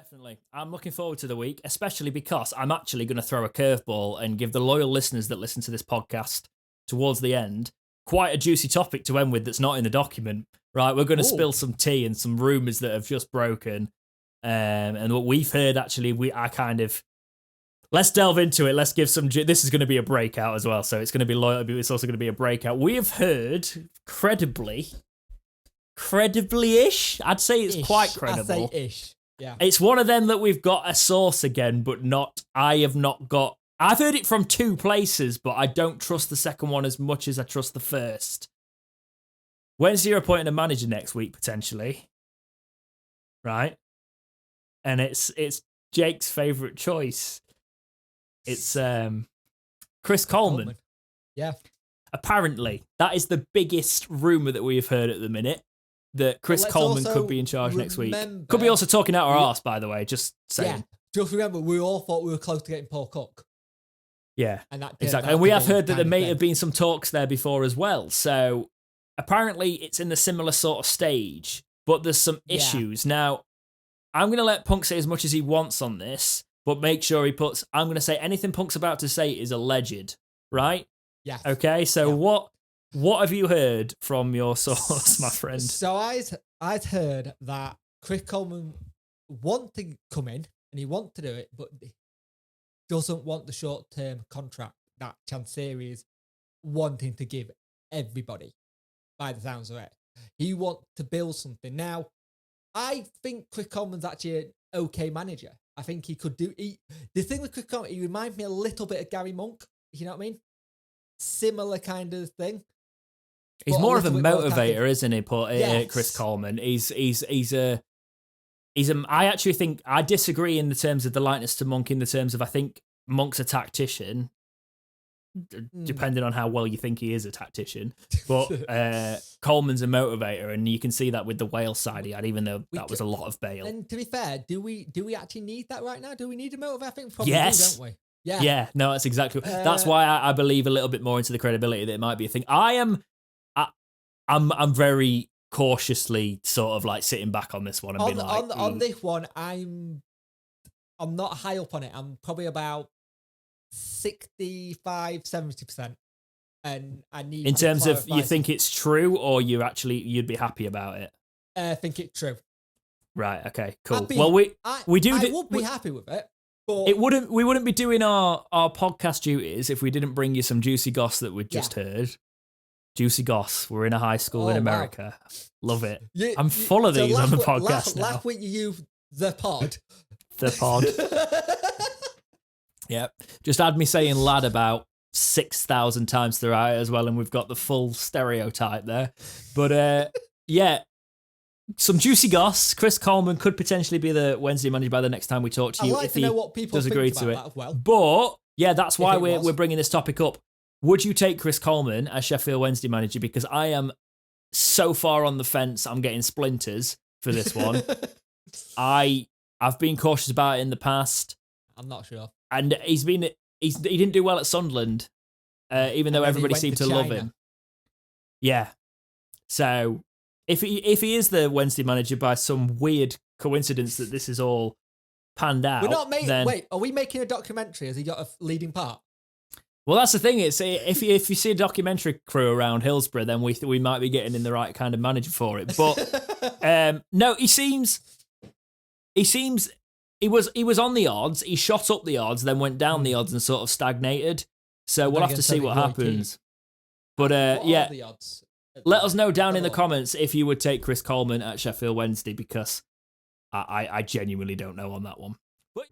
Definitely. I'm looking forward to the week, especially because I'm actually going to throw a curveball and give the loyal listeners that listen to this podcast towards the end quite a juicy topic to end with that's not in the document. Right, we're going to spill some tea and some rumours that have just broken. And what we've heard, actually, let's delve into it. Let's give some. This is going to be a breakout as well, so it's going to be loyal. It's also going to be a breakout. We have heard credibly-ish. I'd say it's quite credible. I'd say ish. Yeah. It's one of them that we've got a source again, but I've heard it from two places, but I don't trust the second one as much as I trust the first. Wednesday, you're appointing a manager next week, potentially. Right? And it's Jake's favourite choice. It's Chris Coleman. Yeah. Apparently, that is the biggest rumour that we have heard at the minute. That Chris Coleman could be in charge next week. Could be also talking out our arse, by the way, just saying. Yeah, just remember, we all thought we were close to getting Paul Cook. Yeah, exactly. And we have heard that there may have been some talks there before as well. So apparently it's in the similar sort of stage, but there's some issues. Now, I'm going to let Punk say as much as he wants on this, but make sure I'm going to say anything Punk's about to say is alleged, right? Yeah. Okay, so What have you heard from your source, my friend? So I'd heard that Chris Coleman wants to come in and he wants to do it, but doesn't want the short-term contract that Chansiri is wanting to give everybody, by the sounds of it. He wants to build something. Now, I think Chris Coleman's actually an okay manager. I think he could do... the thing with Chris Coleman, he reminds me a little bit of Gary Monk, you know what I mean? Similar kind of thing. He's more of a motivator, isn't he? Chris Coleman. I actually think I disagree in the terms of the likeness to Monk. In the terms of I think Monk's a tactician, depending on how well you think he is a tactician. But Coleman's a motivator, and you can see that with the Wales side he had, even though that was a lot of bail. And to be fair, do we actually need that right now? Do we need a motivator? I think probably yes. do, don't we? Yeah. Yeah. No, that's exactly. That's why I believe a little bit more into the credibility that it might be a thing. I'm very cautiously sort of like sitting back on this one and being like... On this one, I'm not high up on it. I'm probably about 65, 70%. And I need in terms of you think it's true or you'd be happy about it? I think it's true. Right, okay, cool. I would be happy with it. But we wouldn't be doing our podcast duties if we didn't bring you some juicy goss that we'd just heard. Juicy goss. We're in a high school in America. Wow. Love it. I'm full of these on the podcast now. Last week you used the pod. The pod. Yep. Just had me saying lad about 6,000 times throughout as well, and we've got the full stereotype there. But yeah, some juicy goss. Chris Coleman could potentially be the Wednesday manager by the next time we talk to you. I'd like to know what people think about that as well. But yeah, that's why we're bringing this topic up. Would you take Chris Coleman as Sheffield Wednesday manager? Because I am so far on the fence, I'm getting splinters for this one. I've been cautious about it in the past. I'm not sure. And he didn't do well at Sunderland, even though everybody seemed to love him. Yeah. So if he is the Wednesday manager by some weird coincidence that this is all panned out, wait, are we making a documentary? Has he got a leading part? Well, that's the thing. It's if you see a documentary crew around Hillsborough, then we might be getting in the right kind of manager for it. But no, he was on the odds. He shot up the odds, then went down the odds and sort of stagnated. So we'll have to see what happens. But yeah, the odds? Let us know down in the comments if you would take Chris Coleman at Sheffield Wednesday, because I genuinely don't know on that one. But